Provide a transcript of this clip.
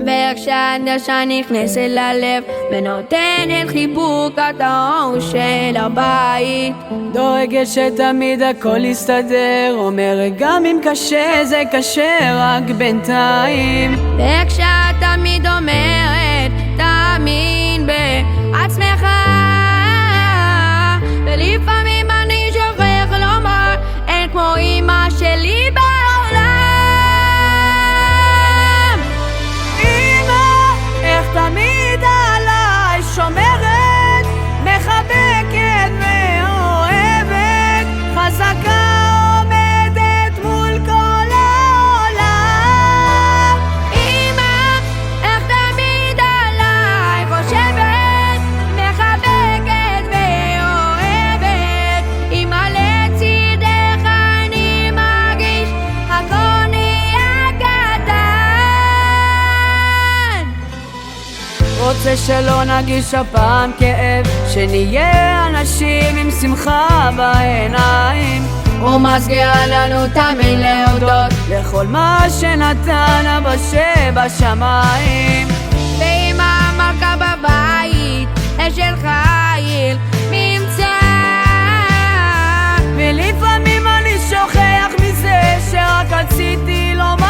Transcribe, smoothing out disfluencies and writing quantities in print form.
ואיך שההנגשה נכנסת ללב ונותנת חיבוק הטהור של הבית, דואגת שתמיד הכל יסתדר, אומרת גם אם קשה זה קשה רק בינתיים. ואיך שאת תמיד אומרת תאמין בעצמך, ולפעמים אני שוכח לומר אין כמו אמא שלי תמיד עליי שומרת, מחבקת ואוהבת, חזקה עומדת מול כל העולם. אמא, איך תמיד עליי חושבת, מחבקת ואוהבת, אמא לצידך אני מרגיש הכל נהיה קטן. רוצה שלא נרגיש הפעם כאב, שנהיה אנשים עם שמחה בעיניים, ומזכירה לנו תמיד להודות לכל מה שנתן אבא שבשמיים. ואמא המלכה בבית, אשת חיל נמצא, ולפעמים אני שוכח מזה שרק רציתי לומר